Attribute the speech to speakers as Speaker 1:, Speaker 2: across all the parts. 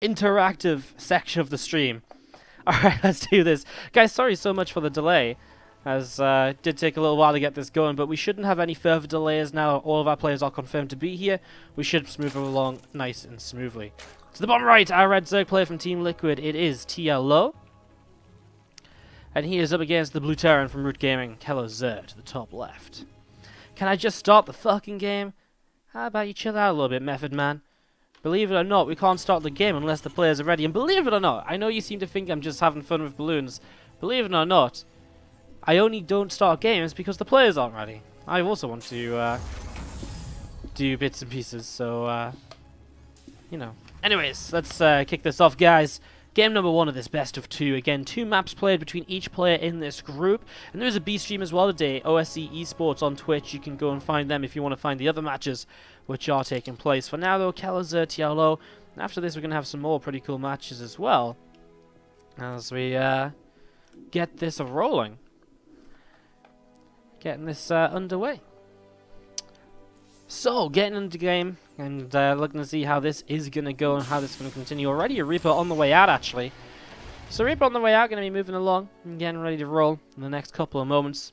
Speaker 1: interactive section of the stream. Alright, let's do this. Guys, sorry so much for the delay, as it did take a little while to get this going, but we shouldn't have any further delays now. All of our players are confirmed to be here. We should move along nice and smoothly. To the bottom right, our red Zerg player from Team Liquid, it is TLO. And he is up against the blue Terran from Root Gaming, Kelazhur, to the top left. Can I just start the fucking game? How about you chill out a little bit, Method Man? Believe it or not, we can't start the game unless the players are ready. And believe it or not, I know you seem to think I'm just having fun with balloons. Believe it or not, I only don't start games because the players aren't ready. I also want to do bits and pieces, so, you know. Anyways, let's kick this off, guys. Game number 1 of this best of 2. Again, 2 maps played between each player in this group. And there is a B stream as well today, OSC Esports on Twitch. You can go and find them if you want to find the other matches which are taking place. For now, though, Kelazhur, TLO. And after this, we're going to have some more pretty cool matches as well, as we get this rolling. Getting this underway. So, getting into the game and looking to see how this is going to go and how this is going to continue. Already a Reaper on the way out, actually. So, Reaper on the way out, going to be moving along and getting ready to roll in the next couple of moments.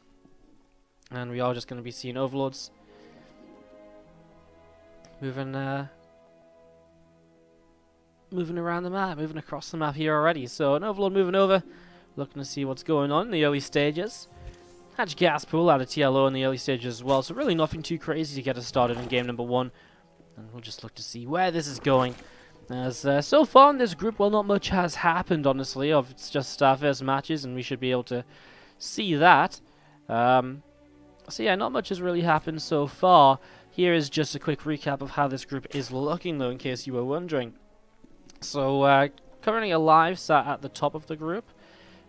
Speaker 1: And we are just going to be seeing Overlords moving around the map, moving across the map here already. So, an Overlord moving over, looking to see what's going on in the early stages. Hatch gas pool out of TLO in the early stages as well, so really nothing too crazy to get us started in game number 1. And we'll just look to see where this is going. As so far in this group, well, not much has happened, honestly. It's just our first matches, and we should be able to see that. So yeah, not much has really happened so far. Here is just a quick recap of how this group is looking, though, in case you were wondering. So, currently alive, sat at the top of the group.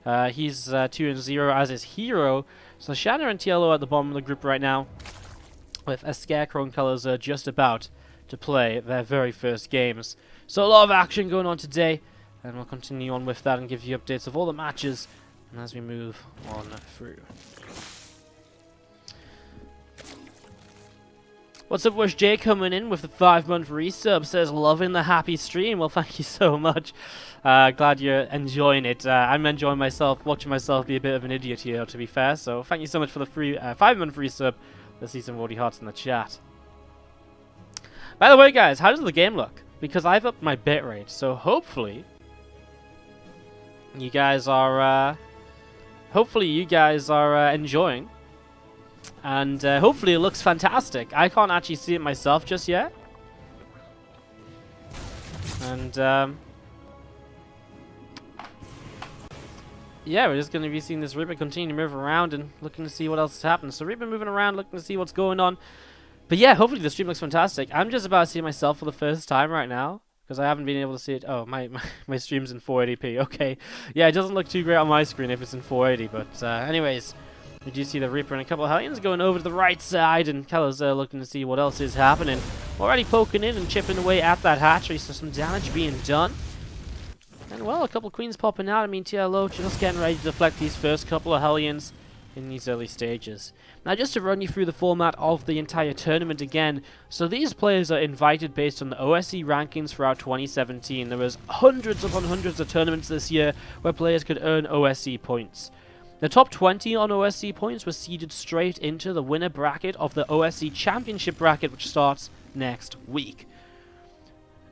Speaker 1: He's 2-0 as his hero. So Shanna and TLO at the bottom of the group right now, with a Scarecrow and Kelazhur just about to play their very first games. So a lot of action going on today, and we'll continue on with that and give you updates of all the matches and as we move on through. What's up, Wish J coming in with the 5-month resub, says loving the happy stream. Well, thank you so much. Glad you're enjoying it. I'm enjoying myself, watching myself be a bit of an idiot here, to be fair. So thank you so much for the free 5-month resub. Let's see some Wardy hearts in the chat. By the way, guys, how does the game look? Because I've upped my bitrate, so hopefully you guys are enjoying. And hopefully it looks fantastic. I can't actually see it myself just yet. And yeah, we're just going to be seeing this Reaper continue to move around and looking to see what else has happened. So Reaper moving around, looking to see what's going on. But yeah, hopefully the stream looks fantastic. I'm just about to see it myself for the first time right now, because I haven't been able to see it. Oh, my stream's in 480p. Okay. Yeah, it doesn't look too great on my screen if it's in 480. But anyways, we do see the Reaper and a couple of Hellions going over to the right side, and Kelazhur looking to see what else is happening. Already poking in and chipping away at that hatchery, so some damage being done. And well, a couple of Queens popping out. I mean, TLO just getting ready to deflect these first couple of Hellions in these early stages. Now, just to run you through the format of the entire tournament again, so these players are invited based on the OSC rankings throughout 2017. There was hundreds upon hundreds of tournaments this year where players could earn OSC points. The top 20 on OSC points were seeded straight into the winner bracket of the OSC Championship bracket, which starts next week.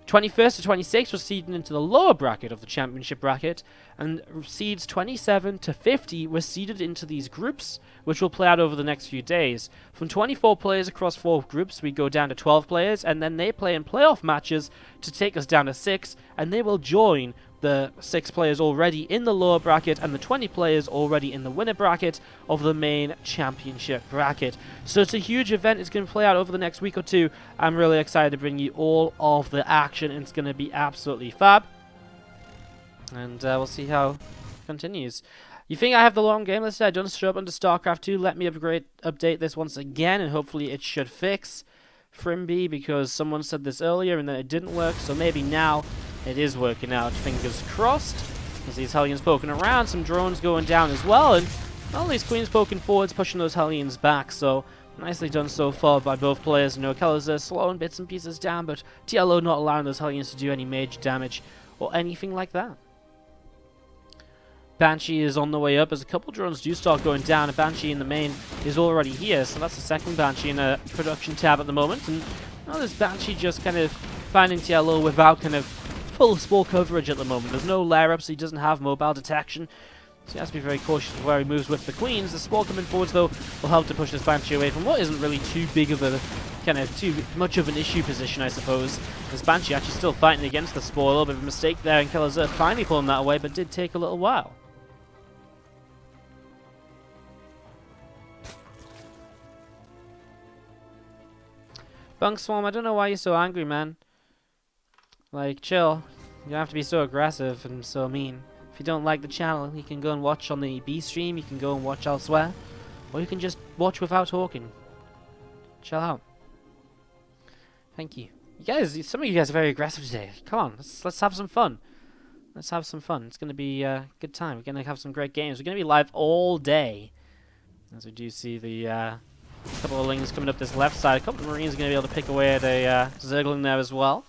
Speaker 1: 21st to 26 were seeded into the lower bracket of the Championship bracket, and seeds 27 to 50 were seeded into these groups, which will play out over the next few days. From 24 players across 4 groups, we go down to 12 players, and then they play in playoff matches to take us down to 6, and they will join the 6 players already in the lower bracket and the 20 players already in the winner bracket of the main championship bracket. So it's a huge event. It's going to play out over the next week or two. I'm really excited to bring you all of the action. It's going to be absolutely fab. And we'll see how it continues. You think I have the long game? Let's say I don't show up under StarCraft 2. Let me update this once again, and hopefully it should fix Frimby, because someone said this earlier and then it didn't work, so maybe now it is working out. Fingers crossed. As these Hellions poking around, some drones going down as well, and all these Queens poking forwards, pushing those Hellions back, so nicely done so far by both players. You know, Kelazhur slowing bits and pieces down, but TLO not allowing those Hellions to do any major damage or anything like that. Banshee is on the way up as a couple drones do start going down, and Banshee in the main is already here, so that's the second Banshee in a production tab at the moment. And now this Banshee just kind of finding TLO without kind of full spore coverage at the moment. There's no lair up, so he doesn't have mobile detection, so he has to be very cautious of where he moves with the queens. The spore coming forwards though will help to push this Banshee away from what isn't really too big of a kind of too much of an issue position, I suppose. This Banshee actually still fighting against the spore. A little bit of a mistake there, and Kelazhur finally pulling that away, but did take a little while. Bunk Swarm, I don't know why you're so angry, man. Like, chill. You don't have to be so aggressive and so mean. If you don't like the channel, you can go and watch on the B stream, you can go and watch elsewhere, or you can just watch without talking. Chill out. Thank you. You guys, some of you guys are very aggressive today. Come on, let's have some fun. Let's have some fun. It's going to be a good time. We're going to have some great games. We're going to be live all day. As we do see the couple of lings coming up this left side. A couple of Marines are going to be able to pick away at a Zergling there as well.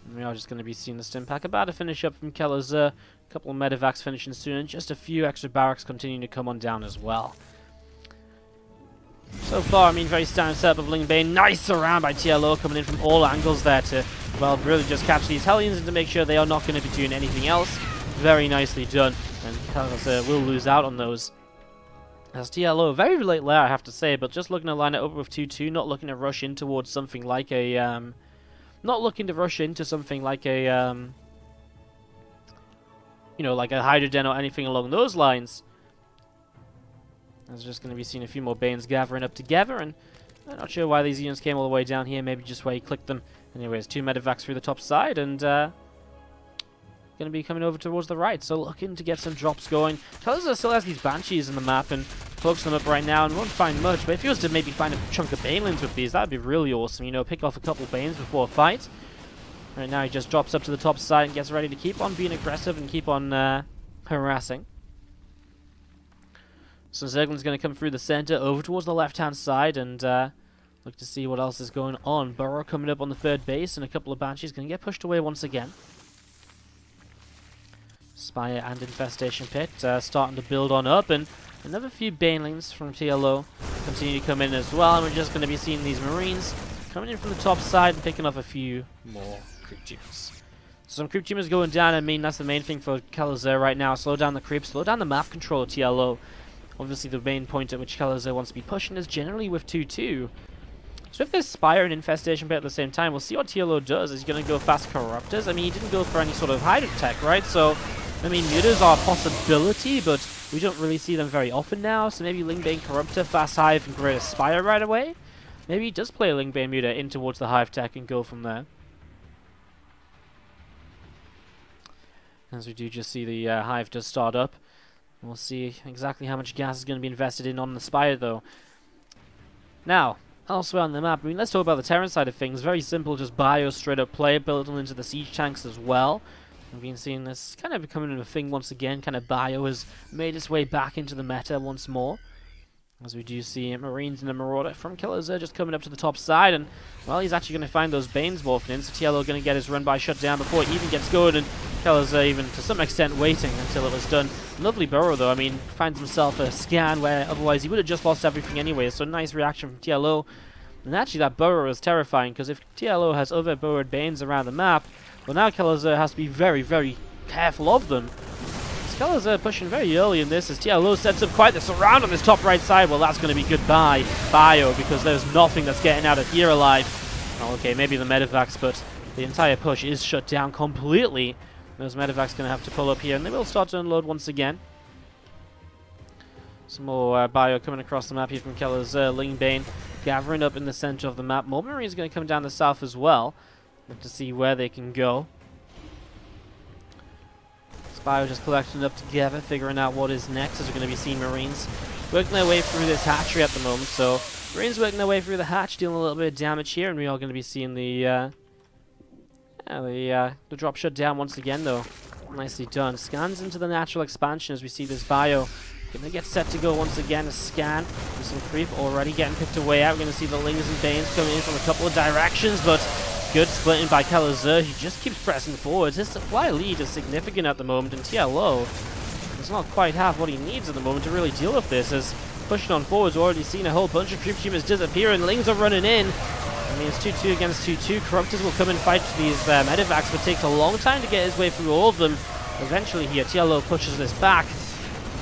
Speaker 1: And we are just going to be seeing the stim pack about to finish up from Kelazhur. A couple of medevacs finishing soon, and just a few extra barracks continuing to come on down as well. So far, I mean, very standard setup of Ling Bane. Nice surround by TLO coming in from all angles there to, well, really just catch these Hellions and to make sure they are not going to be doing anything else. Very nicely done, and Kelazhur will lose out on those. As TLO, very late lair, I have to say, but just looking to line it up with 2-2, not looking to rush in towards something like a, you know, like a Hydroden or anything along those lines. I was just going to be seeing a few more Banes gathering up together, and I'm not sure why these units came all the way down here, maybe just where he clicked them. Anyways, 2 medevacs through the top side, and going to be coming over towards the right, so looking to get some drops going. Kelazhur still has these Banshees in the map and cloaks them up right now and won't find much, but if he was to maybe find a chunk of Banelings with these, that would be really awesome, you know, pick off a couple Banes before a fight. Right now he just drops up to the top side and gets ready to keep on being aggressive and keep on harassing. So Zergling's going to come through the center over towards the left-hand side and look to see what else is going on. Burrow coming up on the third base, and a couple of Banshees going to get pushed away once again. Spire and Infestation Pit starting to build on up, and another few Banelings from TLO continue to come in as well, and we're just going to be seeing these Marines coming in from the top side and picking off a few more creep tumors. So some creep tumors going down. I mean, that's the main thing for Kelazhur right now. Slow down the creeps, slow down the map control of TLO. Obviously the main point at which Kelazhur wants to be pushing is generally with 2-2. So if there's Spire and Infestation Pit at the same time, we'll see what TLO does. Is he going to go fast Corruptors? I mean, he didn't go for any sort of hide attack, right? So, I mean, mutas are a possibility, but we don't really see them very often now. So maybe Lingbane Corruptor, fast Hive, and Greater Spire right away. Maybe he does play a Lingbane Muta in towards the Hive tech and go from there. As we do just see the Hive does start up. We'll see exactly how much gas is going to be invested in on the Spire, though. Now, elsewhere on the map, I mean, let's talk about the Terran side of things. Very simple, just bio, straight up play, build them into the siege tanks as well. We've been seeing this kind of becoming a thing once again. Kind of bio has made its way back into the meta once more. As we do see Marines and a Marauder from Kelazhur just coming up to the top side, and, well, he's actually going to find those Banes morphing in, so TLO going to get his run-by shut down before it even gets going, and Kelazhur even, to some extent, waiting until it was done. Lovely burrow, though. I mean, finds himself a scan where otherwise he would have just lost everything anyway, so nice reaction from TLO. And actually, that burrow is terrifying, because if TLO has other burrowed Banes around the map, well, now Kelazhur has to be very, very careful of them. Kelazhur pushing very early in this as TLO sets up quite the surround on this top right side. Well, that's going to be goodbye, bio, because there's nothing that's getting out of here alive. Oh, okay, maybe the medevacs, but the entire push is shut down completely. Those medevacs going to have to pull up here, and they will start to unload once again. Some more bio coming across the map here from Kelazhur. Lingbane gathering up in the center of the map. More Marines going to come down the south as well. Look to see where they can go. Spire just collecting up together, figuring out what is next, as we're going to be seeing Marines working their way through this hatchery at the moment. So, Marines working their way through the hatch, dealing a little bit of damage here, and we are going to be seeing the drop shut down once again, though. Nicely done. Scans into the natural expansion as we see this bio. Going to get set to go once again. A scan with some creep already getting picked away out. We're going to see the Lings and Banes coming in from a couple of directions, but good splitting by Kelazhur. He just keeps pressing forwards. His supply lead is significant at the moment, and TLO does not quite have what he needs at the moment to really deal with this, as pushing on forwards, already seen a whole bunch of creep tumors disappear, and Lings are running in. I mean, it's 2-2 against 2-2. Corruptors will come and fight these medevacs, but takes a long time to get his way through all of them. Eventually here, TLO pushes this back.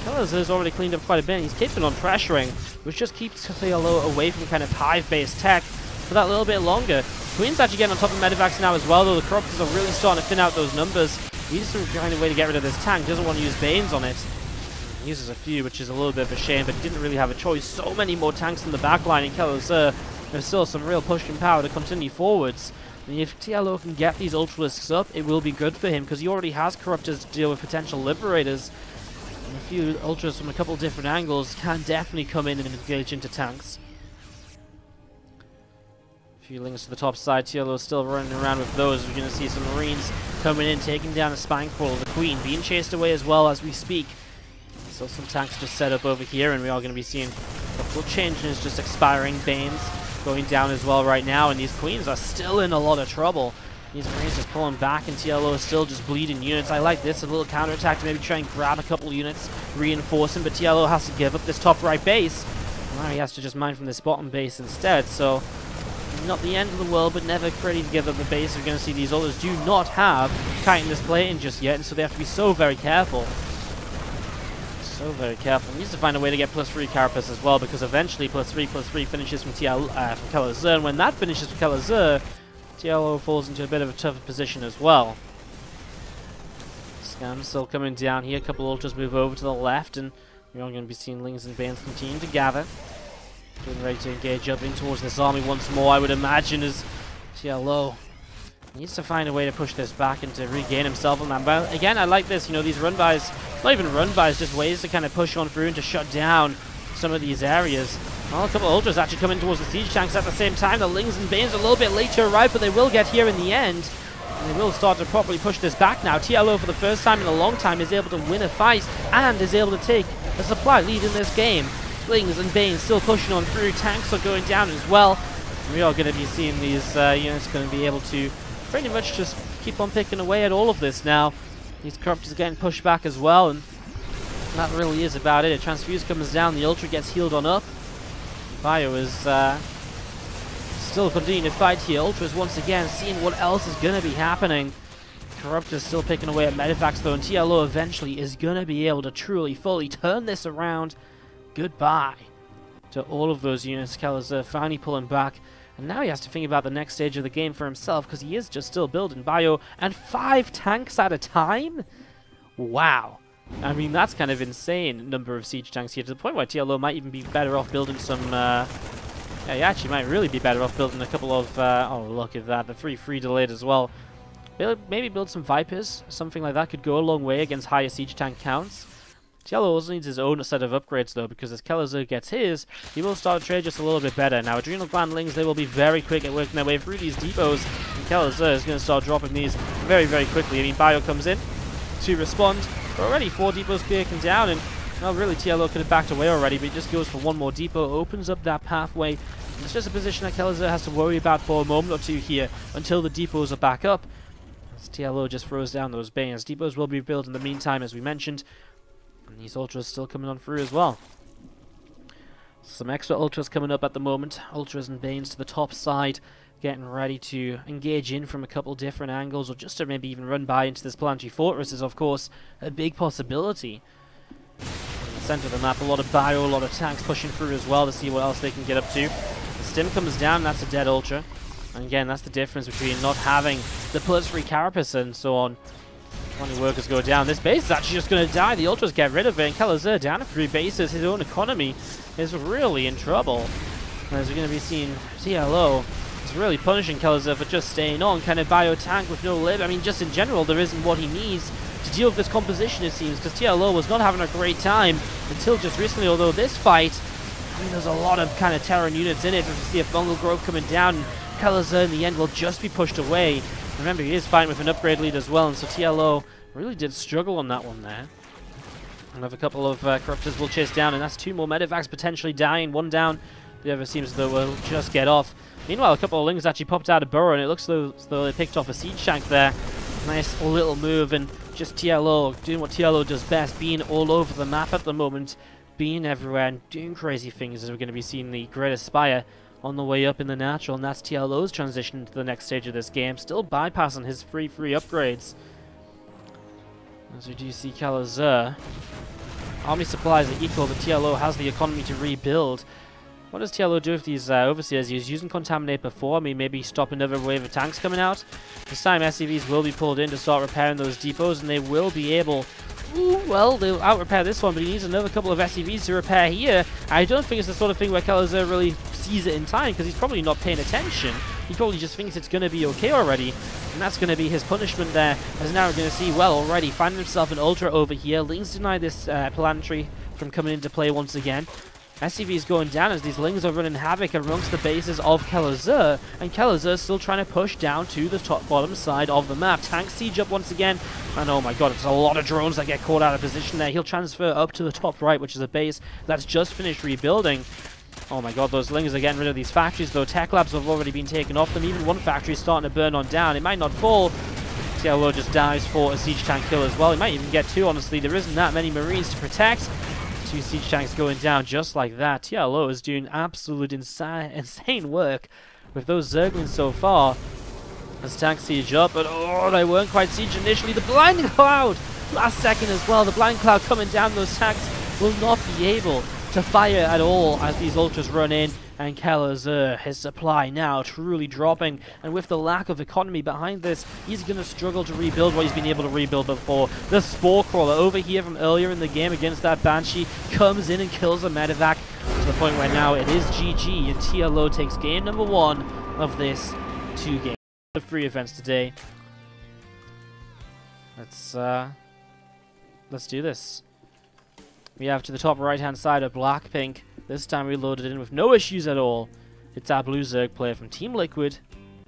Speaker 1: Kelazhur's already cleaned up quite a bit, and he's keeping on pressuring, which just keeps TLO away from kind of hive-based tech for that little bit longer. Queen's actually getting on top of medevacs now as well, though the Corruptors are really starting to thin out those numbers. He needs to find a way to get rid of this tank. Doesn't want to use Banes on it. He uses a few, which is a little bit of a shame, but he didn't really have a choice. So many more tanks in the backline in Kelazhur. There's still some real pushing power to continue forwards. And if TLO can get these Ultralisks up, it will be good for him, because he already has Corruptors to deal with potential Liberators. And a few Ultras from a couple different angles can definitely come in and engage into tanks. A few Lings to the top side. TLO is still running around with those. We're going to see some Marines coming in, taking down the Spine Portal. The Queen being chased away as well as we speak. So some tanks just set up over here, and we are going to be seeing a full change in his just expiring Banes going down as well right now, and these Queens are still in a lot of trouble. These Marines just pulling back, and TLO is still just bleeding units. I like this, a little counterattack to maybe try and grab a couple units, reinforce him, but TLO has to give up this top right base. Now he has to just mine from this bottom base instead, so not the end of the world, but never ready to give up the base. We're going to see these Ultras do not have Chitinous plating just yet, and so they have to be so very careful. So very careful. He needs to find a way to get +3 Carapace as well, because eventually +3/+3 finishes from Kelazhur, and when that finishes from Kelazhur, TLO falls into a bit of a tougher position as well. Scam still coming down here. A couple Ultras move over to the left, and we're all going to be seeing Lings and Banes continue to gather. Getting ready to engage up in towards this army once more, I would imagine, as TLO needs to find a way to push this back and to regain himself on that. But again, I like this, you know, these run-bys, not even run-bys, just ways to kind of push on through and to shut down some of these areas. Well, a couple of Ultras actually coming towards the siege tanks at the same time. The Lings and Banes are a little bit late to arrive, but they will get here in the end. And they will start to properly push this back now. TLO, for the first time in a long time, is able to win a fight and is able to take a supply lead in this game. Lings and Banes still pushing on through. Tanks are going down as well. We are going to be seeing these units going to be able to pretty much just keep on picking away at all of this now. These Corruptors are getting pushed back as well, and that really is about it. A Transfuse comes down, the Ultra gets healed on up. Bio is still continuing to fight here. Ultras once again seeing what else is going to be happening. Corruptors still picking away at Medivacs though, and TLO eventually is going to be able to truly, fully turn this around. Goodbye to all of those units. Kelazhur finally pulling back. And now he has to think about the next stage of the game for himself, because he is just still building Bio, and 5 tanks at a time? Wow. I mean, that's kind of insane number of siege tanks here, to the point where TLO might even be better off building some, yeah, he actually might really be better off building a couple of, oh, look at that, the 3 delayed as well. Maybe build some Vipers, something like that could go a long way against higher siege tank counts. TLO also needs his own set of upgrades though, because as Kelazhur gets his, he will start to trade just a little bit better. Now, Adrenal Gland Lings, they will be very quick at working their way through these depots, and Kelazhur is going to start dropping these very, very quickly. I mean, Bio comes in to respond. Already 4 depots clearing down, and well, really TLO could have backed away already, but he just goes for one more depot, opens up that pathway. It's just a position that Kelazhur has to worry about for a moment or two here until the depots are back up. As TLO just throws down those Banes. Depots will be built in the meantime, as we mentioned. And these Ultras still coming on through as well. Some extra Ultras coming up at the moment. Ultras and Banes to the top side, getting ready to engage in from a couple different angles, or just to maybe even run by into this planetary fortress is, of course, a big possibility. In the center of the map, a lot of Bio, a lot of tanks pushing through as well to see what else they can get up to. The Stim comes down, that's a dead Ultra. And again, that's the difference between not having the +3 Carapace and so on. 20 workers go down. This base is actually just going to die. The Ultras get rid of it, and Kelazhur down to 3 bases. His own economy is really in trouble. As we're going to be seeing TLO is really punishing Kelazhur for just staying on. Kind of Bio tank with no lib. I mean, just in general, there isn't what he needs to deal with this composition, it seems, because TLO was not having a great time until just recently, although this fight, I mean, there's a lot of kind of Terran units in it. We see a Fungal Grove coming down, and Kelazhur in the end will just be pushed away. Remember, he is fighting with an upgrade lead as well, and so TLO really did struggle on that one there. Another couple of Corruptors will chase down, and that's 2 more Medivacs potentially dying. 1 down The other seems as though will just get off. Meanwhile, a couple of Lings actually popped out of burrow, and it looks as though they picked off a siege tank there. Nice little move, and just TLO doing what TLO does best, being all over the map at the moment, being everywhere and doing crazy things, as we're going to be seeing the Greater Spire on the way up in the natural, and that's TLO's transition to the next stage of this game, still bypassing his free upgrades. As we do see Kelazhur. Army supplies are equal, but TLO has the economy to rebuild. What does TLO do with these overseers? He was using Contaminate before. I mean, maybe stop another wave of tanks coming out. This time SCVs will be pulled in to start repairing those depots, and they will be able... Ooh, well, they'll out-repair this one, but he needs another couple of SCVs to repair here. I don't think it's the sort of thing where Kelazhur really sees it in time, because he's probably not paying attention. He probably just thinks it's going to be okay already, and that's going to be his punishment there. As now we're going to see, well, already finding himself an Ultra over here. Lings deny this Planetary from coming into play once again. SCV is going down as these Lings are running havoc amongst the bases of Kelazhur, and Kelazhur still trying to push down to the bottom side of the map. Tank siege up once again, and oh my god, it's a lot of drones that get caught out of position there. He'll transfer up to the top right, which is a base that's just finished rebuilding. Oh my god, those Lings are getting rid of these factories, though. Tech labs have already been taken off them. Even one factory is starting to burn on down. It might not fall. TLO just dives for a siege tank kill as well. He might even get two, honestly. There isn't that many Marines to protect. Two siege tanks going down just like that. TLO is doing absolute insane work with those Zerglings so far. As tanks siege up, but oh, they weren't quite siege initially. The blind cloud, last second as well. The blind cloud coming down. Those tanks will not be able to fire at all as these ultras run in. And Kelazhur, his supply now truly dropping, and with the lack of economy behind this, he's going to struggle to rebuild what he's been able to rebuild before. The Spore Crawler over here from earlier in the game against that Banshee comes in and kills a medevac to the point where now it is GG, and TLO takes game number 1 of this 2 games. The free events today. Let's do this. We have to the top right hand side of Blackpink. This time we loaded in with no issues at all. It's our blue Zerg player from Team Liquid,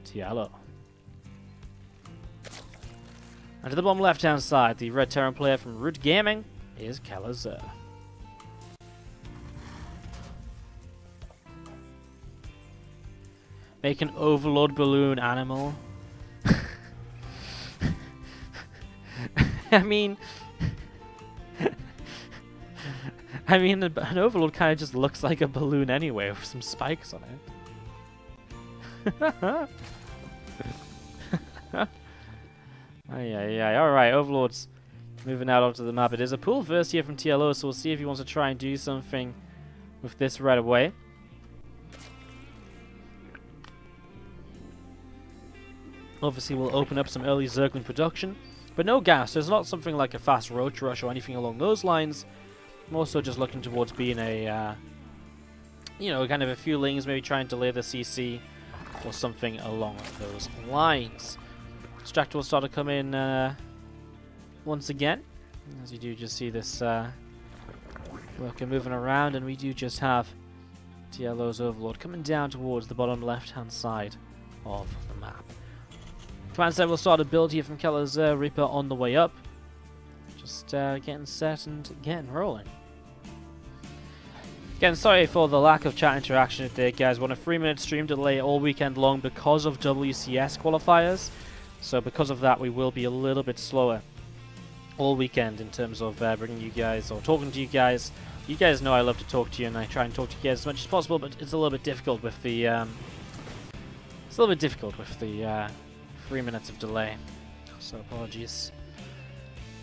Speaker 1: TLO. And to the bottom left hand side, the red Terran player from Root Gaming is Kelazhur. Make an Overlord balloon animal. I mean, an Overlord kind of just looks like a balloon anyway, with some spikes on it. Alright, Overlord's moving out onto the map. It is a pool first here from TLO, so we'll see if he wants to try and do something with this right away. Obviously, we'll open up some early Zergling production, but no gas. There's not something like a fast roach rush or anything along those lines. I'm also just looking towards being a, kind of a few Lings, maybe try and delay the CC or something along those lines. Extractor will start to come in once again, as you do just see this worker moving around, and we do just have TLO's Overlord coming down towards the bottom left-hand side of the map. Command Center will start a build here from Kelazhur, Reaper on the way up. Just getting set and getting rolling. Again, sorry for the lack of chat interaction today, guys. We're on a 3-minute stream delay all weekend long because of WCS qualifiers. So because of that, we will be a little bit slower all weekend in terms of bringing you guys or talking to you guys. You guys know I love to talk to you, and I try and talk to you guys as much as possible, but it's a little bit difficult with the 3 minutes of delay. So apologies.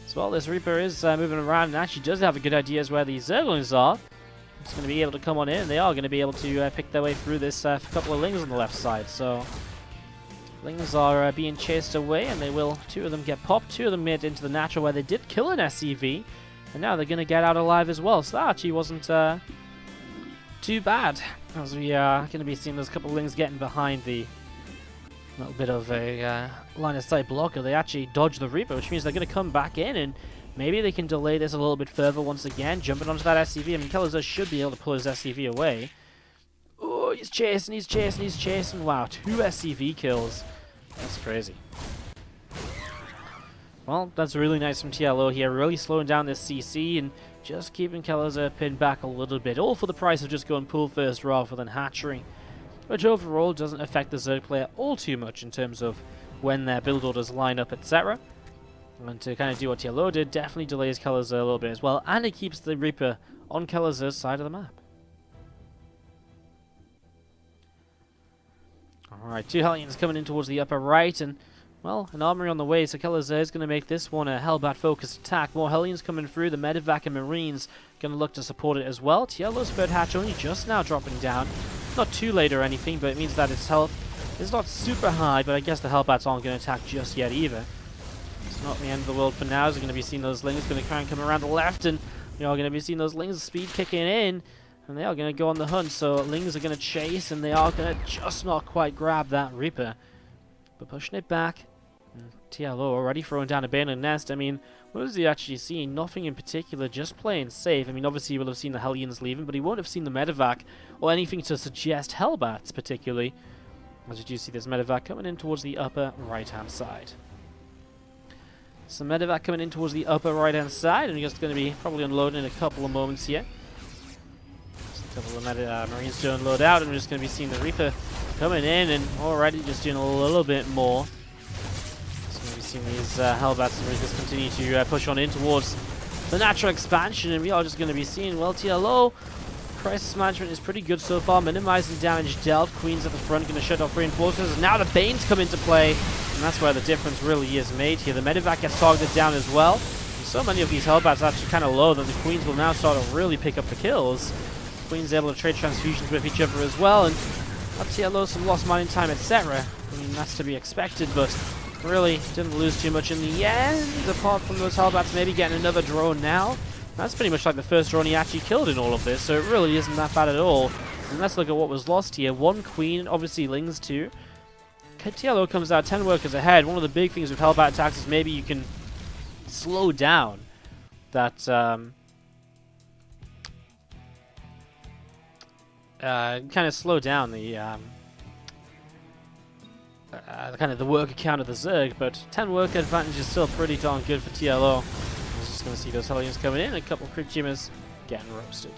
Speaker 1: So while this Reaper is moving around and actually does have a good idea as where these Zerglings are, it's going to be able to come on in, and they are going to be able to pick their way through this couple of Lings on the left side. So Lings are being chased away, and they will. 2 of them get popped, 2 of them made it into the natural where they did kill an SCV, and now they're going to get out alive as well. So that actually wasn't too bad, as we are going to be seeing those couple of Lings getting behind the little bit of a line of sight blocker. They actually dodge the Reaper, which means they're going to come back in, and maybe they can delay this a little bit further once again, jumping onto that SCV. I mean, Kelazhur should be able to pull his SCV away. Oh, he's chasing, he's chasing, he's chasing. Wow, 2 SCV kills. That's crazy. Well, that's really nice from TLO here, really slowing down this CC and just keeping Kelazhur pinned back a little bit, all for the price of just going pool first rather than hatchery, which overall doesn't affect the Zerg player all too much in terms of when their build orders line up, etc. And to kind of do what TLO did, definitely delays Kelazhur a little bit as well, and it keeps the Reaper on Kelazhur's side of the map. Alright, 2 Hellions coming in towards the upper right, and, well, an armory on the way, so Kelazhur is going to make this one a Hellbat-focused attack. More Hellions coming through, the Medevac and Marines going to look to support it as well. TLO's third hatch only just now dropping down. Not too late or anything, but it means that its health is not super high, but I guess the Hellbats aren't going to attack just yet either. It's not the end of the world for now, as we're going to be seeing those Lings going to try and come around the left, and we are going to be seeing those Lings speed kicking in, and they are going to go on the hunt, so Lings are going to chase, and they are going to just not quite grab that Reaper. But pushing it back, TLO already throwing down a Banner Nest. I mean, what is he actually seeing? Nothing in particular, just playing safe. I mean, obviously he will have seen the Hellions leaving, but he won't have seen the Medevac, or anything to suggest Hellbats, particularly. As you do see this Medevac coming in towards the upper right-hand side. So Medevac coming in towards the upper right-hand side, and we're just going to be probably unloading in a couple of moments here. Just a couple of Marines to unload out, and we're just going to be seeing the Reaper coming in, and already just doing a little bit more. Just going to be seeing these Hellbats and Reapers continue to push on in towards the natural expansion, and we are just going to be seeing, well, TLO, crisis management is pretty good so far, minimizing damage dealt. Queen's at the front, going to shut off reinforcements, and now the Banes come into play, and that's where the difference really is made here. The Medevac gets targeted down as well, and so many of these Hellbats are actually kind of low that the Queens will now start to really pick up the kills. Queen's able to trade transfusions with each other as well, and up TLO some lost mining time, etc. I mean, that's to be expected, but really didn't lose too much in the end, apart from those Hellbats maybe getting another drone now. That's pretty much like the first drone he actually killed in all of this, so it really isn't that bad at all. And let's look at what was lost here. 1 Queen, obviously Lings 2. TLO comes out 10 workers ahead. One of the big things with Hellbat attacks is maybe you can slow down that kind of slow down the kind of the worker count of the Zerg, but 10 worker advantage is still pretty darn good for TLO. We're just going to see those Hellions coming in, and a couple of Crypt Jammers getting roasted.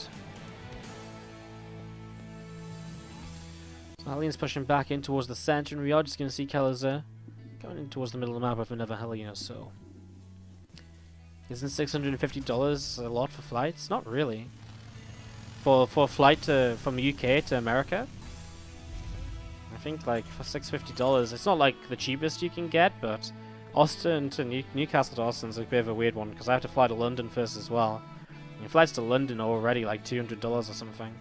Speaker 1: So Hellions pushing back in towards the center, and we are just going to see Kelazhur going in towards the middle of the map with another Hellion or so. Isn't $650 a lot for flights? Not really. For a flight from the UK to America, I think like for $650. It's not like the cheapest you can get, but Austin to Newcastle to Austin's a bit of a weird one because I have to fly to London first as well. And flights to London are already like $200 or something.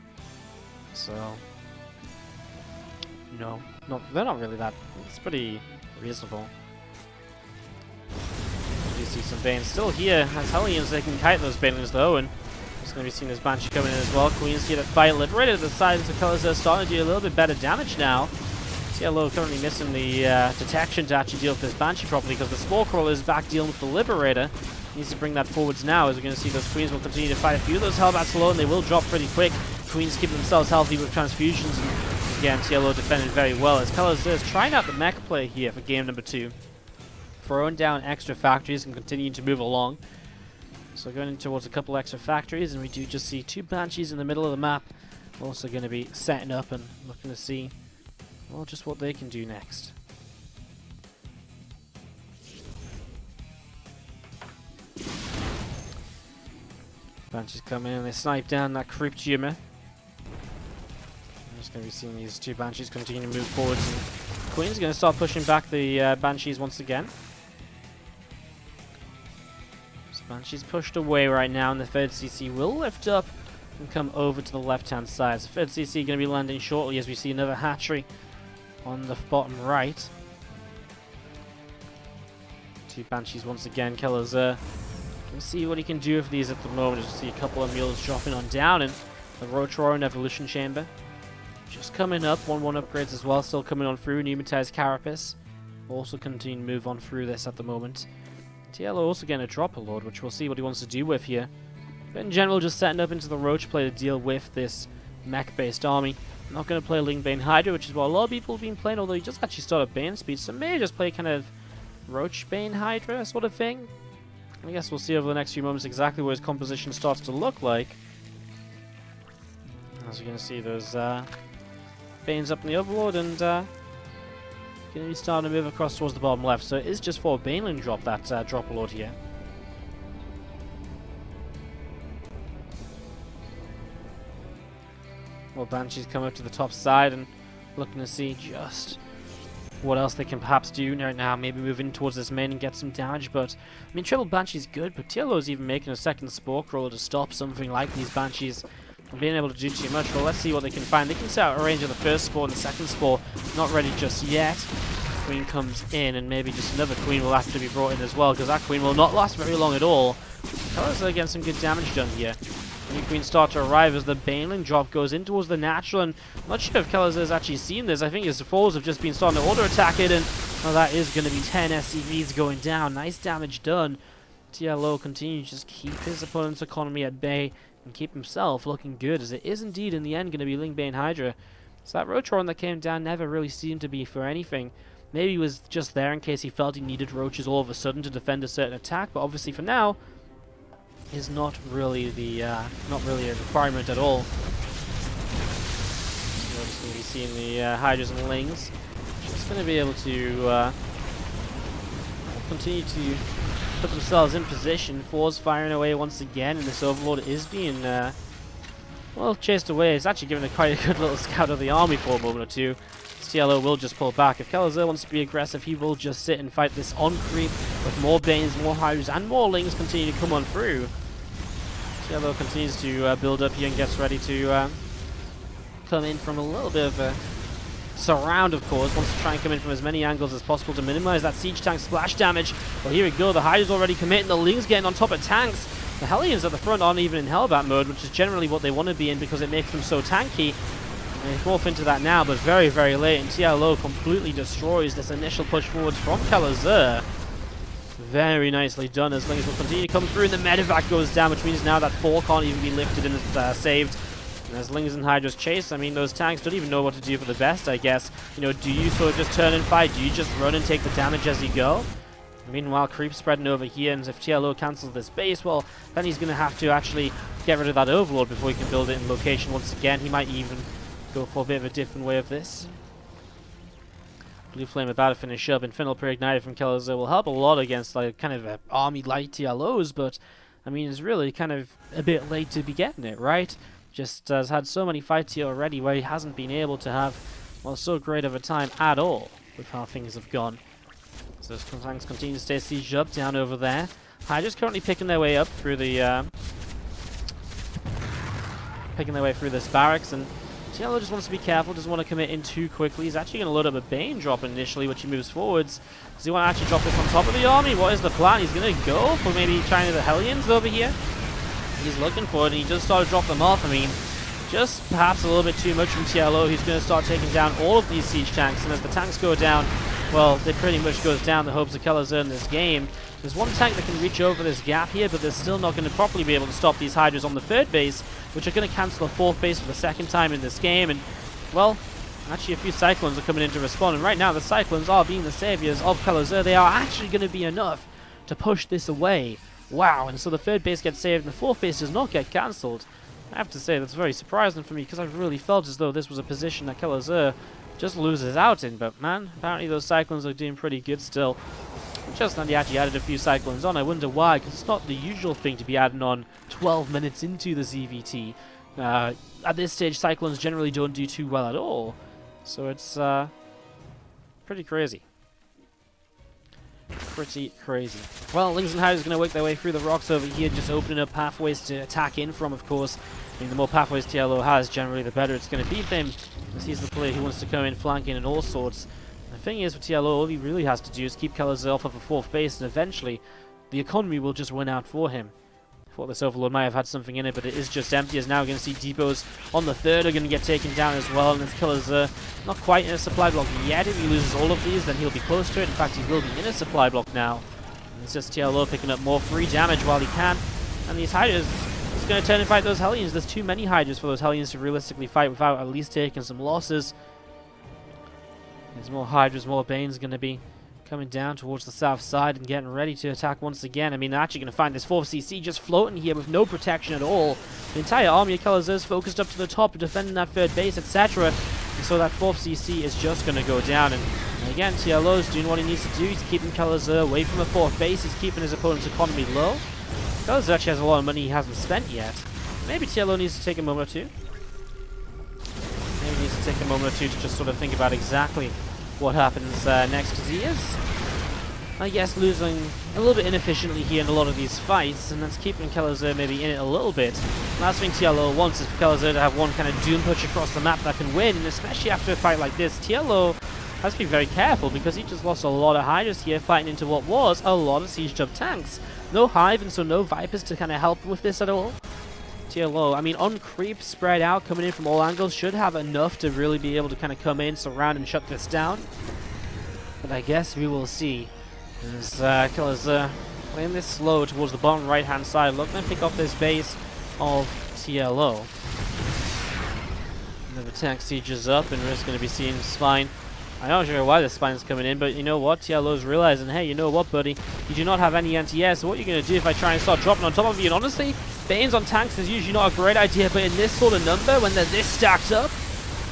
Speaker 1: So no, they're not really that. It's pretty reasonable. You see some Banes still here as Hellions. They can kite those Banelings though, and just going to be seeing this Banshee coming in as well. Queen's here to fight it right at the side, so Kelazhur starting to do a little bit better damage now. TLO currently missing the detection to actually deal with this Banshee properly because the Spore Crawler is back dealing with the Liberator. Needs to bring that forwards now, as we're going to see those Queens will continue to fight a few of those Hellbats low, and they will drop pretty quick. Queens keep themselves healthy with transfusions, and again, TLO defended very well as Kelazhur is trying out the mech play here for game number 2. Throwing down extra factories and continuing to move along. So going in towards a couple extra factories, and we do just see 2 Banshees in the middle of the map. Also going to be setting up and looking to see, well, just what they can do next. Banshees come in and they snipe down that Crypt Jammer. I'm just going to be seeing these 2 Banshees continue to move forwards, and Queen's going to start pushing back the Banshees once again. Banshee's pushed away right now, and the 3rd CC will lift up and come over to the left-hand side. So 3rd CC going to be landing shortly as we see another hatchery on the bottom right. 2 Banshees once again. Kelazhur can see what he can do with these at the moment. As we see a couple of mules dropping on down, and the Rotor and Evolution Chamber just coming up. 1-1 upgrades as well, still coming on through. Pneumatized Carapace also continue to move on through this at the moment. TLO also getting a Dropper Lord, which we'll see what he wants to do with here. But in general, just setting up into the Roach play to deal with this mech-based army. I'm not going to play Ling Bane Hydra, which is what a lot of people have been playing, although he just actually started Bane speed, so maybe just play kind of Roach Bane Hydra sort of thing. I guess we'll see over the next few moments exactly what his composition starts to look like. As you're going to see those Banes up in the Overlord, and going to be starting to move across towards the bottom left. So it is just for a Baneling drop, that drop Lord here. Well, Banshees come up to the top side and looking to see just what else they can perhaps do right now. Maybe move in towards this main and get some damage, but I mean, triple Banshee's good, but TLO is even making a second Spore Crawler to stop something like these Banshees from being able to do too much. Well, let's see what they can find. They can set out a range of the first Spore and the second Spore. Not ready just yet. Queen comes in, and maybe just another Queen will have to be brought in as well, because that Queen will not last very long at all. Colors are getting some good damage done here. New Queens start to arrive as the Baneling drop goes in towards the natural, and I'm not sure if Kelazhur has actually seen this. I think his foes have just been starting to auto-attack it, and well, that is going to be 10 SCVs going down. Nice damage done. TLO continues to just keep his opponent's economy at bay and keep himself looking good, as it is indeed in the end going to be Lingbane Hydra. So that Roachron that came down never really seemed to be for anything. Maybe he was just there in case he felt he needed Roaches all of a sudden to defend a certain attack, but obviously for now is not really a requirement at all. So we're just going to be seeing the Hydras and Lings. Just going to be able to continue to put themselves in position. Four's firing away once again, and this Overlord is being well, chased away. It's actually given quite a good little scout of the army for a moment or two. TLO will just pull back. If Kelazhur wants to be aggressive, he will just sit and fight this on creep with more Banes, more Hydras, and more Lings continue to come on through. TLO continues to build up here and gets ready to come in from a little bit of a surround, of course. Wants to try and come in from as many angles as possible to minimize that siege tank splash damage. Well, here we go. The Hydra's already committing. The Lings getting on top of tanks. The Hellions at the front aren't even in Hellbat mode, which is generally what they want to be in because it makes them so tanky. They morph into that now, but very, very late, and TLO completely destroys this initial push forwards from Kelazhur. Very nicely done, as Lings will continue to come through, and the medevac goes down, which means now that 4 can't even be lifted and saved. And as Lings and Hydras chase, I mean, those tanks don't even know what to do for the best, I guess. You know, do you sort of just turn and fight? Do you just run and take the damage as you go? Meanwhile, creep spreading over here, and if TLO cancels this base, well, then he's going to have to actually get rid of that Overlord before he can build it in location once again. He might even go for a bit of a different way of this. Blue Flame about to finish up. Infernal Pre-Ignited from Kelazhur will help a lot against like kind of army light TLOs, but I mean it's really kind of a bit late to be getting it, right? Just has had so many fights here already where he hasn't been able to have, well, so great of a time at all with how things have gone. So tanks continue to stay sieged up down over there. Hydra's currently picking their way up through the this barracks, and TLO just wants to be careful, doesn't want to commit in too quickly. He's actually going to load up a Bane drop initially, which he moves forwards. Does he want to actually drop this on top of the army? What is the plan? He's going to go for maybe trying the Hellions over here. He's looking for it, and he does start to drop them off. I mean, just perhaps a little bit too much from TLO. He's going to start taking down all of these siege tanks, and as the tanks go down, well, it pretty much goes down the hopes of Kelazhur in this game. There's one tank that can reach over this gap here, but they're still not going to properly be able to stop these Hydras on the third base, which are going to cancel the fourth base for the second time in this game. And, well, actually a few Cyclones are coming in to respond, and right now the Cyclones are being the saviors of Kelazhur. They are actually going to be enough to push this away. Wow, and so the third base gets saved and the fourth base does not get cancelled. I have to say that's very surprising for me, because I really felt as though this was a position that Kelazhur just loses out in, but man, apparently those Cyclones are doing pretty good still. Just that he actually added a few Cyclones on. I wonder why, because it's not the usual thing to be adding on 12 minutes into the ZvT. At this stage, Cyclones generally don't do too well at all, so it's pretty crazy. Pretty crazy. Well, Lings and Hydra is going to work their way through the rocks over here, just opening up pathways to attack in from, of course. I mean, the more pathways TLO has, generally, the better it's going to be for him, because he's the player who wants to come in flanking and all sorts. The thing is, for TLO, all he really has to do is keep Kelazhur off of a fourth base, and eventually, the economy will just win out for him. I thought this Overlord might have had something in it, but it is just empty, as now we're going to see depots on the third are going to get taken down as well, and it's Kelazhur not quite in a supply block yet. If he loses all of these, then he'll be close to it. In fact, he will be in a supply block now. And it's just TLO picking up more free damage while he can, and these Hydras is going to turn and fight those Hellions. There's too many Hydras for those Hellions to realistically fight without at least taking some losses. There's more Hydras, more Banes going to be coming down towards the south side and getting ready to attack once again. I mean, they're actually going to find this 4th CC just floating here with no protection at all. The entire army of Kelazhur is focused up to the top, defending that 3rd base, etc. And so that 4th CC is just going to go down. And again, TLO is doing what he needs to do. He's keeping Kelazhur away from the 4th base. He's keeping his opponent's economy low. Kelazhur actually has a lot of money he hasn't spent yet. Maybe TLO needs to take a moment or two. Maybe he needs to take a moment or two to just sort of think about exactly what happens next, because he is, I guess, losing a little bit inefficiently here in a lot of these fights, and that's keeping Kelazhur maybe in it a little bit. Last thing TLO wants is for Kelazhur to have one kind of doom push across the map that can win, and especially after a fight like this, TLO has to be very careful because he just lost a lot of Hydras here fighting into what was a lot of sieged up tanks. No Hive, and so no Vipers to kind of help with this at all. TLO, I mean, on creep, spread out, coming in from all angles, should have enough to really be able to kind of come in, surround, and shut this down. But I guess we will see. As Kelazhur playing this slow towards the bottom right-hand side, looking to pick off this base of TLO. Another tank sieges up, and we're just going to be seeing Spine. I'm not sure why the Spine's coming in, but you know what? TLO's realizing, hey, you know what, buddy? You do not have any anti-air, so what are you going to do if I try and start dropping on top of you? And honestly, Banes on tanks is usually not a great idea, but in this sort of number, when they're this stacked up,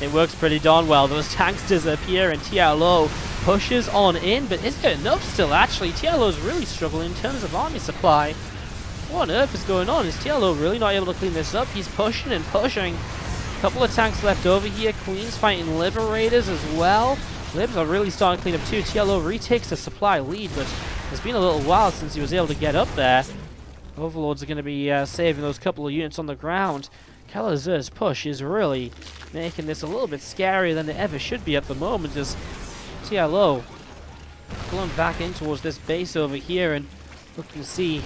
Speaker 1: it works pretty darn well. Those tanks disappear, and TLO pushes on in, but is it enough still, actually? TLO's really struggling in terms of army supply. What on earth is going on? Is TLO really not able to clean this up? He's pushing and pushing. A couple of tanks left over here. Queen's fighting Liberators as well. Libs are really starting to clean up too. TLO retakes the supply lead, but it's been a little while since he was able to get up there. Overlords are going to be saving those couple of units on the ground. Kelazhur's push is really making this a little bit scarier than it ever should be at the moment, as TLO pulling back in towards this base over here and looking to see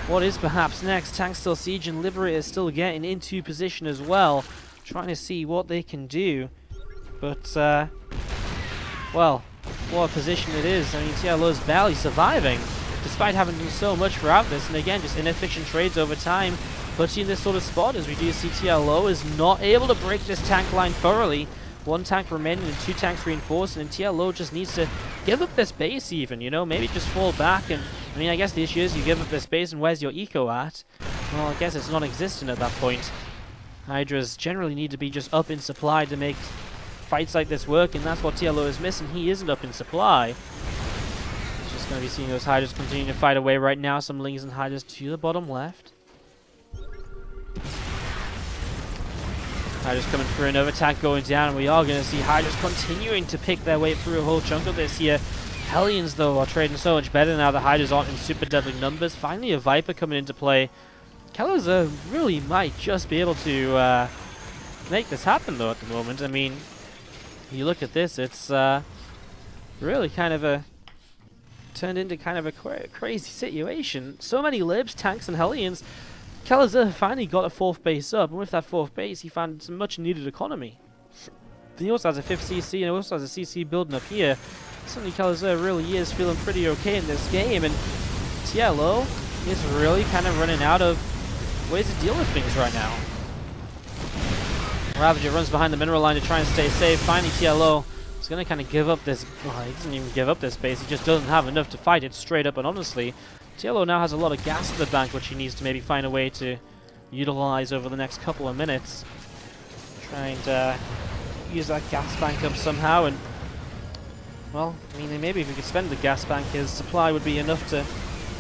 Speaker 1: what is perhaps next. Tanks still sieging, Liberators still getting into position as well, trying to see what they can do. But, well, what a position it is. I mean, TLO's barely surviving, despite having done so much throughout this. And again, just inefficient trades over time puts you in this sort of spot, as we do see TLO is not able to break this tank line thoroughly. 1 tank remaining and 2 tanks reinforced, and TLO just needs to give up this base even, you know, maybe just fall back. And I mean, I guess the issue is you give up this base and where's your eco at? Well, I guess it's non-existent at that point. Hydras generally need to be just up in supply to make fights like this work, and that's what TLO is missing. He isn't up in supply. Just going to be seeing those Hydras continue to fight away right now. Some Lings and Hydras to the bottom left. Hydras coming through, another tank going down, and we are going to see Hydras continuing to pick their way through a whole chunk of this here. Hellions, though, are trading so much better now. The Hydras aren't in super deadly numbers. Finally, a Viper coming into play. Kelazhur really might just be able to make this happen, though, at the moment. I mean, you look at this, it's really kind of turned into kind of a crazy situation. So many Libs, tanks, and Hellions. Kelazhur finally got a 4th base up, and with that 4th base, he found some much-needed economy. He also has a 5th CC, and also has a CC building up here. Suddenly, Kelazhur really is feeling pretty okay in this game, and TLO is really kind of running out of ways to deal with things right now. Ravager runs behind the mineral line to try and stay safe. Finally, TLO is going to kind of give up this. Well, he doesn't even give up this base. He just doesn't have enough to fight it straight up and honestly. TLO now has a lot of gas in the bank, which he needs to maybe find a way to utilize over the next couple of minutes. Trying to use that gas bank up somehow, and well, I mean, maybe if he could spend the gas bank, his supply would be enough to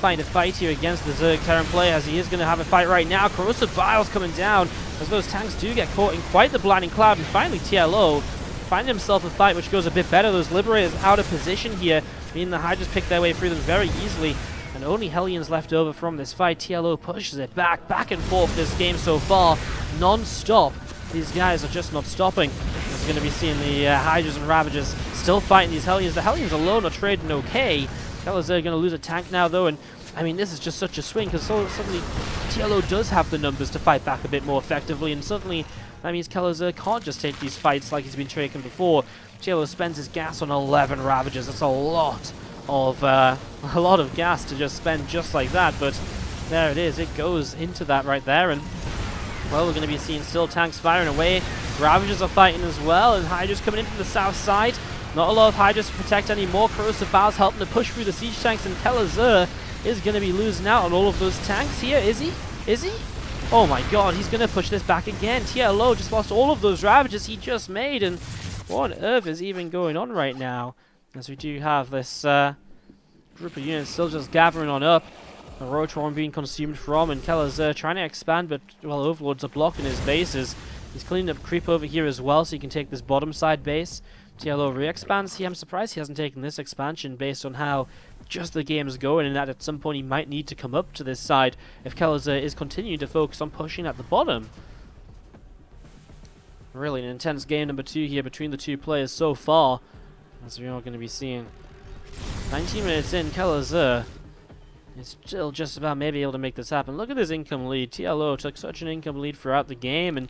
Speaker 1: find a fight here against the Zerg Terran player, as he is going to have a fight right now. Corrosive Bile's coming down, as those tanks do get caught in quite the blinding cloud, and finally TLO find himself a fight which goes a bit better. Those Liberators out of position here, meaning the Hydras pick their way through them very easily, and only Hellions left over from this fight. TLO pushes it back and forth this game so far, non-stop. These guys are just not stopping. As we're going to be seeing the Hydras and Ravagers still fighting these Hellions. The Hellions alone are trading okay. Kelazhur going to lose a tank now, though, and I mean, this is just such a swing, because suddenly TLO does have the numbers to fight back a bit more effectively, and suddenly that means Kelazhur can't just take these fights like he's been taking before. TLO spends his gas on 11 Ravagers. That's a lot of gas to just spend just like that, but there it is. It goes into that right there, and well, we're going to be seeing still tanks firing away. Ravagers are fighting as well, and Hydra's coming in from the south side. Not a lot of Hydras to protect anymore. Corrosive Bowels helping to push through the siege tanks, and Kelazhur is going to be losing out on all of those tanks here. Is he? Is he? Oh my god, he's going to push this back again. TLO just lost all of those ravages he just made, and what on earth is even going on right now? As we do have this group of units still just gathering on up. A Rotron being consumed from, and Kelazhur trying to expand, but, well, Overlords are blocking his bases. He's cleaning up creep over here as well, so he can take this bottom side base. TLO re-expands here. I'm surprised he hasn't taken this expansion based on how just the game is going, and that at some point he might need to come up to this side if Kelazhur is continuing to focus on pushing at the bottom. Really an intense game number 2 here between the two players so far, as we are going to be seeing. 19 minutes in, Kelazhur is still just about maybe able to make this happen. Look at this income lead. TLO took such an income lead throughout the game, and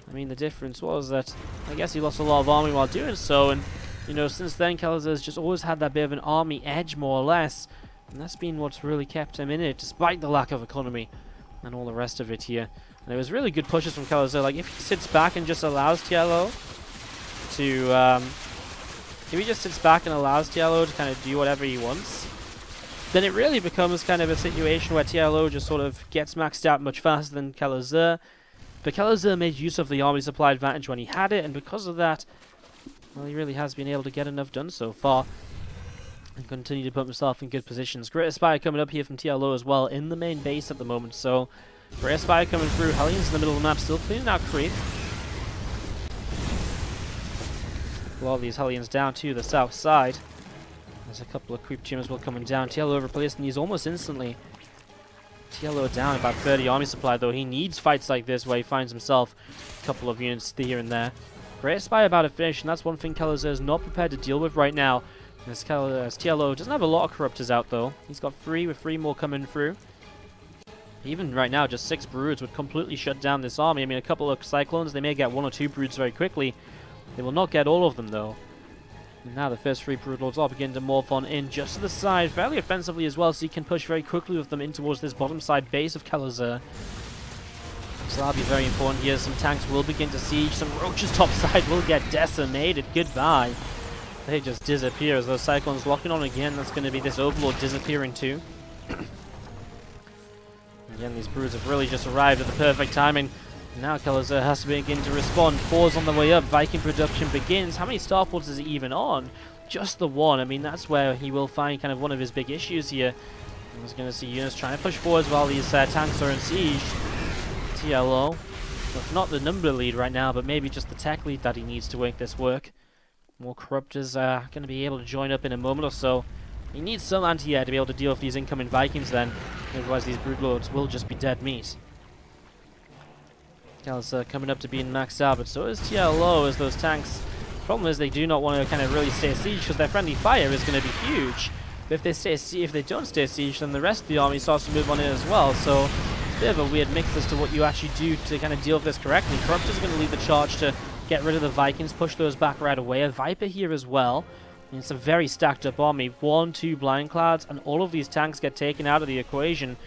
Speaker 1: I mean, the difference was that I guess he lost a lot of army while doing so, and you know, since then Kelazhur's just always had that bit of an army edge, more or less, and that's been what's really kept him in it, despite the lack of economy and all the rest of it here. And it was really good pushes from Kelazhur. Like, if he sits back and just allows TLO to, if he just sits back and allows TLO to kind of do whatever he wants, then it really becomes kind of a situation where TLO just sort of gets maxed out much faster than Kelazhur. But Kelazhur made use of the army supply advantage when he had it, and because of that, well, he really has been able to get enough done so far and continue to put himself in good positions. Great Aspire coming up here from TLO as well in the main base at the moment, so Great Aspire coming through. Hellions in the middle of the map, still cleaning out creep. A lot of these Hellions down to the south side. There's a couple of creep tumors will coming down. TLO replacing these almost instantly. TLO down about 30 army supply, though. He needs fights like this where he finds himself a couple of units here and there. Great Aspire about to finish, and that's one thing Kelazhur is not prepared to deal with right now. As TLO doesn't have a lot of Corruptors out, though. He's got 3 with 3 more coming through. Even right now, just 6 Broods would completely shut down this army. I mean, a couple of Cyclones, they may get 1 or 2 Broods very quickly. They will not get all of them, though. And now the first 3 Broodlords are beginning to morph on in just to the side, fairly offensively as well, so you can push very quickly with them in towards this bottom side base of Kelazhur. So that'll be very important here. Some tanks will begin to siege, some Roaches top side will get decimated. Goodbye. They just disappear as those Cyclones locking on again. That's going to be this Overlord disappearing too. Again, these Broods have really just arrived at the perfect timing. Now Kelazhur has to begin to respond. 4's on the way up. Viking production begins. How many starports is he even on? Just the 1. I mean, that's where he will find kind of one of his big issues here. I was going to see units trying to push forwards while these tanks are in siege. TLO, well, not the number lead right now, but maybe just the tech lead that he needs to make this work. More Corruptors are going to be able to join up in a moment or so. He needs some anti-air to be able to deal with these incoming Vikings then. Otherwise these Broodlords will just be dead meat. Kelazhur coming up to being maxed out, but so is TLO as those tanks. Problem is they do not want to kind of really stay siege because their friendly fire is going to be huge. But if they don't stay siege, then the rest of the army starts to move on in as well. So it's a bit of a weird mix as to what you actually do to kind of deal with this correctly. Corruptors are going to lead the charge to get rid of the Vikings, push those back right away. A Viper here as well. And it's a very stacked up army. 1, 2 Blind Clouds, and all of these tanks get taken out of the equation.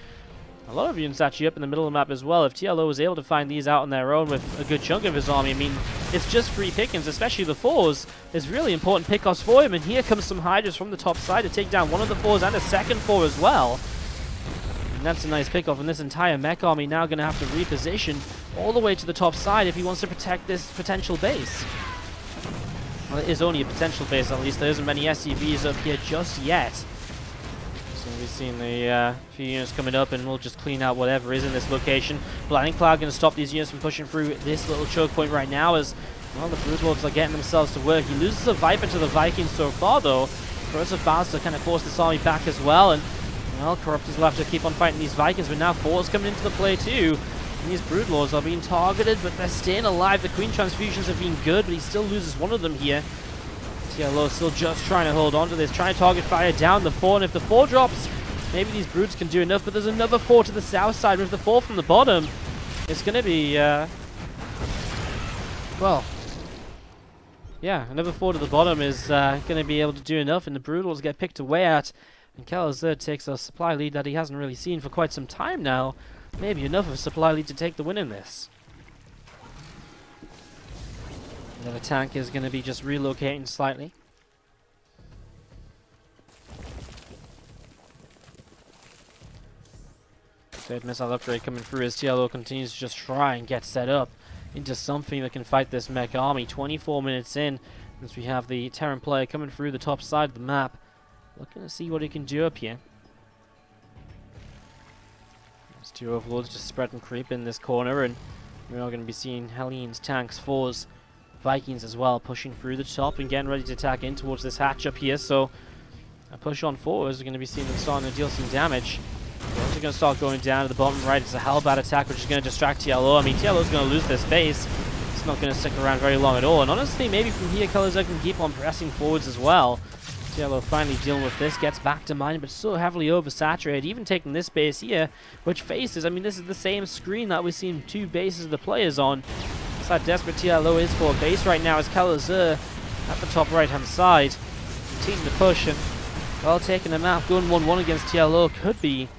Speaker 1: A lot of units actually up in the middle of the map as well. If TLO was able to find these out on their own with a good chunk of his army, I mean, it's just free pickings, especially the 4s. There's really important pickoffs for him, and here comes some Hydras from the top side to take down one of the 4s and a second 4 as well. And that's a nice pickoff, and this entire mech army now going to have to reposition all the way to the top side if he wants to protect this potential base. Well, it is only a potential base, at least. There isn't many SCVs up here just yet. So we've seen the few units coming up, and we'll just clean out whatever is in this location. Blinding Cloud going to stop these units from pushing through this little choke point right now as, well, the Broodlords are getting themselves to work. He loses a Viper to the Vikings so far, though. Corrosive Bowels to kind of force this army back as well, and, well, Corruptors will have to keep on fighting these Vikings, but now 4's coming into the play too. And these Broodlords are being targeted, but they're staying alive. The Queen Transfusions have been good, but he still loses one of them here. TLO still just trying to hold on to this, trying to target fire down the 4, and if the 4 drops, maybe these Broods can do enough, but there's another 4 to the south side with the 4 from the bottom. It's going to be, well, yeah, another 4 to the bottom is going to be able to do enough, and the Broodlords get picked away at, and Kelazhur takes a supply lead that he hasn't really seen for quite some time now. Maybe enough of a supply lead to take the win in this. Another tank is going to be just relocating slightly. Third missile upgrade coming through as TLO continues to just try and get set up into something that can fight this mech army. 24 minutes in, as we have the Terran player coming through the top side of the map, looking to see what he can do up here. There's two overlords just spread and creep in this corner, and we're now going to be seeing Hellions, tanks, fours, Vikings as well, pushing through the top and getting ready to attack in towards this hatch up here. So a push on fours, we're going to be seeing them starting to deal some damage. They're also going to start going down to the bottom right. It's a hellbat attack, which is going to distract TLO. I mean, TLO is going to lose this base. It's not going to stick around very long at all. And honestly, maybe from here, Kelazhur can keep on pressing forwards as well. TLO finally dealing with this, gets back to mine, but so heavily oversaturated, even taking this base here, which faces, I mean, this is the same screen that we've seen two bases of the players on. That's how desperate TLO is for a base right now, as Kelazhur at the top right-hand side, continuing to push, and, well, taking the map, going 1-1 against TLO could be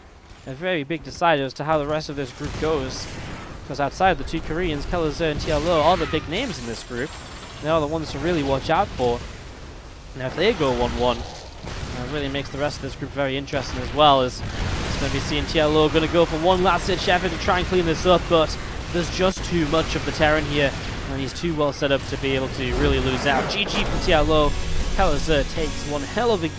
Speaker 1: a very big decider as to how the rest of this group goes. Because outside the two Koreans, Kelazhur and TLO are the big names in this group. They are the ones to really watch out for. Now if they go 1-1, it really makes the rest of this group very interesting as well, as it's going to be seeing TLO going to go for one last ditch effort to try and clean this up, but there's just too much of the Terran here, and he's too well set up to be able to really lose out. GG from TLO. Kelazhur takes one hell of a game.